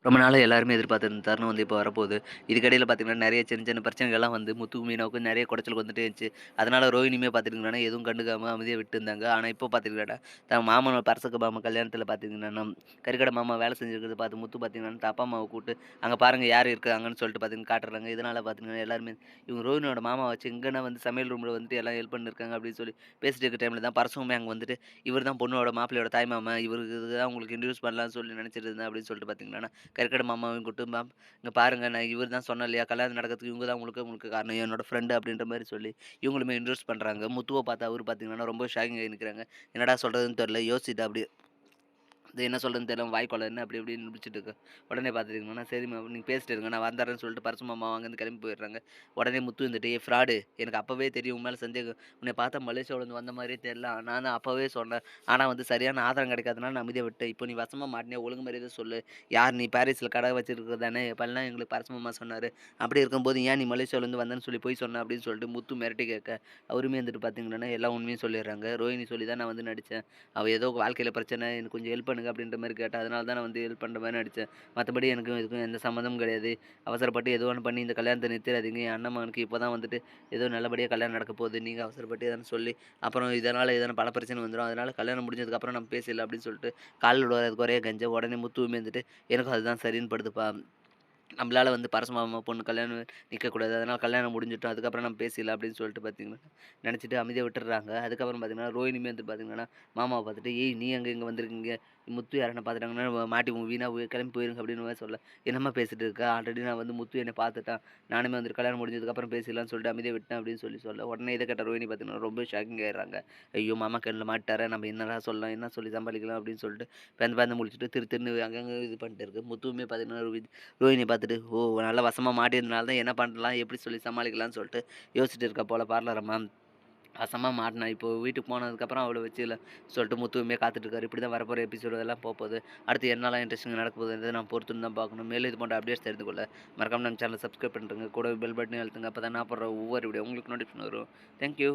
ரொம்ப நாளா எல்லாருமே எதிர்பார்த்த இந்த தருணம் வந்து இப்போ வரப்போகுது. இதுக்கிடையில பார்த்தீங்கன்னா, நெறைய சின்ன சின்ன பிரச்சனைகள்லாம் வந்து முத்துக்கும், மீனாவுக்கும் நெறைய குடைச்சல் வந்துட்டே இருந்துச்சு. அதனால ரோஹிணியுமே பார்த்துட்டீங்கன்னா, எதுவும் கண்டுக்காம அமைதியா விட்டுருந்தாங்க. ஆனா இப்போ பார்த்துக்கிட்டா, தன் மாமன் பரசக்க மாமா கல்யாணத்தில பார்த்தீங்கன்னா, கறிக்கடை மாமா வேலை செஞ்சிருக்கிறத பார்த்து முத்து பார்த்தீங்கன்னா, தன் அப்பா அம்மாவ கூப்பிட்டு, "அங்க பாருங்க யார் இருக்காங்கன்னு" சொல்லிட்டு பார்த்தீங்கன்னா காட்டுறாங்க. இதனால பார்த்தீங்கன்னா, எல்லாருமே இவங்க ரோஹிணியோட மாமாவ வச்சு எங்கன்னா வந்து சமையல் ரூம்ல வந்துட்டு எல்லாம் ஹெல்ப் பண்ணிருக்காங்க அப்படின்னு சொல்லி பேசிட்டு இருக்க டைம்ல தான் பரசுவுமே அங்க வந்துட்டு, "இவர் தான் பொண்ணோட மாப்பிள்ளையோட தாய்மாமன். இவருக்கு தான் உங்களுக்கு இன்ட்ரோடியூஸ் பண்ணலாம்னு சொல்லி நினைச்சிட்டு இருந்தேன்" அப்படின்னு சொல்லிட்டு பார்த்தீங்கன்னா கறிக்கடை மாமாவையும் கூப்பிட்டு, மேம் இங்க பாருங்க நான் இவர் தான் சொன்னேன் இல்லையா, கல்யாணம் நடக்கிறதுக்கு இவங்க தான் முழுக்க முழுக்க காரணம். என்னோட ஃப்ரெண்டு அப்படின்ற மாரி சொல்லி, இவங்களுமே இன்ட்ரோடியூஸ் பண்றாங்க. முத்துவ பார்த்து அவரு பார்த்தீங்கன்னா, ரொம்ப ஷாக்கிங் ஆகி நிக்கிறாங்க. என்னடா சொல்றதுன்னு தெரியல. யோசிச்சுட்டு அப்படியே அது என்ன சொல்றதுன்னு தெரியல. வாய் கொளறுன்னு அப்படி இப்படின்னு முழிச்சுட்டு இருக்கேன். உடனே பார்த்துட்டீங்கன்னா, சரிம்மா நீங்க பேசிட்டு இருங்க. நான் வந்துர்றேன்னு சொல்லிட்டு பரசு மாமா அங்கேருந்து கிளம்பி போயிடுறாங்க. உடனே முத்து வந்துட்டு, "ஏய் ஃப்ராடு எனக்கு அப்பவே தெரியும் உன் மேல சந்தேகம். உன்னைய பார்த்தா மலேசியாவுலேருந்து வந்த மாரியே தெரியல. நான் தான் அப்பவே சொன்னேன். ஆனா வந்து சரியான ஆதாரம் கிடைக்காதனால நான் அமைதியா விட்டேன். இப்போ நீ வசமா மாட்டுனியா ஒழுங்கு மரியாதையா சொல்லு. யார் நீ பாரிஸ்ல கடை வச்சிருக்கிறது தானே? இப்பல்லாம் எங்களுக்கு பரசு மாமா சொன்னாரு. அப்படி இருக்கும்போது ஏன் நீ மலேசியாவுலேருந்து வந்தேன்னு சொல்லி பொய் சொன்ன?" அப்படின்னு சொல்லிட்டு முத்து மிரட்டி கேட்க, அவருமே வந்துட்டு பார்த்தீங்கன்னா, எல்லா உண்மையும் சொல்லிடுறாங்க. ரோஹிணி சொல்லி தான் நான் வந்து நடிச்சேன். அவ ஏதோ வாழ்க்கையில பிரச்சனை, எனக்கு கொஞ்சம் ஹெல்ப் பண்ணுங்க அப்படின்ற மாரி கேட்டா, அதனால தான் நான் வந்து ஹெல்ப் பண்ற மாரி நடிச்சேன். மத்தபடி எனக்கும் இதுக்கும் எந்த சம்மந்தமும் கிடையாது. அவசரப்பட்டு ஏதோ ஒண்ணு பண்ணி இந்த கல்யாணத்த நிறுத்திறாதீங்க. என் அண்ணன் மகனுக்கு இப்ப தான் வந்துட்டு ஏதோ நல்லபடியா கல்யாணம் நடக்க போகுது. நீங்க அவசரப்பட்டு எதனா சொல்லி, அப்புறம் இதனால எதனா பல பிரச்சனை வந்துரும். அதனால கல்யாணம் முடிஞ்சதுக்கப்புறம் நம்ம பேசிடலாம் அப்படின்னு சொல்லிட்டு, கால்ல விழுவாத குறைய கெஞ்ச, உடனே முத்துவுமே வந்துட்டு, எனக்கும் அதுதான் சரின்னு படுதுப்பா. நம்மளால வந்து பரசு மாமா பொண்ணு கல்யாணம் நிக்கக்கூடாது. அதனால கல்யாணம் முடிஞ்சிட்டும். அதுக்கப்புறம் நம்ம பேசிக்கலாம் அப்படின்னு சொல்லிட்டு பார்த்தீங்கன்னா, நெனச்சுட்டு அமைதியா விட்டுர்றாங்க. அதுக்கப்புறம் பார்த்தீங்கன்னா, ரோஹிணியுமே வந்து பார்த்தீங்கன்னா, மாமாவ பார்த்துட்டு, "ஏய் நீ எங்க இங்க வந்திருக்கீங்க? முத்து யாருன்னா பார்த்துட்டாங்கன்னா மாட்டி வீணா கிளம்பி போயிருங்க" அப்படின்னு மாரி சொல்ல, "என்னம்மா பேசிட்டு இருக்க? ஆல்ரெடி நான் வந்து முத்து என்ன பார்த்துட்டான். நானுமே வந்துட்டு கல்யாணம் முடிஞ்சதுக்கப்புறம் பேசிக்கலாம்னு சொல்லிட்டு அமைதியா விட்டேன்" அப்படின்னு சொல்ல, உடனே இத கேட்ட ரோஹிணி பார்த்தீங்கன்னா, ரொம்ப ஷாக்கிங் ஆயிடுறாங்க. "ஐயோ! மாமா கண்ணுல மாட்டுட்டாரே! நம்ம என்னடா சொல்லலாம்? என்ன சொல்லி சமாளிக்கலாம்?" அப்படின்னு சொல்லிட்டு பேந்து பேந்து முழிச்சுட்டு திரு திருன்னு அங்கங்க இது பண்ணிட்டு இருக்கு. முத்துவுமே பார்த்தீங்கன்னா, ரோஹிணிய பார்த்துட்டு, ஓ! நல்லா வசமா மாட்டியிருந்தனால தான் என்ன பண்ணலாம்? எப்படி சொல்லி சமாளிக்கலாம்ன்னு சொல்லிட்டு யோசிச்சுட்டு இருக்கா போல பார்லர் அம்மா. வசமா மாட்டுனா. இப்போ வீட்டுக்கு போனதுக்கப்புறம் அவள வச்சுல சொல்லிட்டு முத்துவுமே காத்துட்டு இருக்காரு. இப்படி தான் வரப்போற எபிசோடு எல்லாம் போப்போது. அடுத்து என்னலாம் இன்ட்ரெஸ்டிங்கா நடக்க போகுதுன்றத நான் பொறுத்திருந்து தான் பார்க்கணும். மேலும் இது போன்ற அப்டேட்ஸ் தெரிந்து கொள்ள மறக்காம நம்ம சேனல சப்ஸ்கிரைப் பண்ணிருங்க. கூடவே பெல் பட்டனையும் அழுத்துங்க. அப்பதான் நான் போடுற ஒவ்வொரு வீடியோ உங்களுக்கு நோட்டிஃபிகேஷன் வரும். Thank you.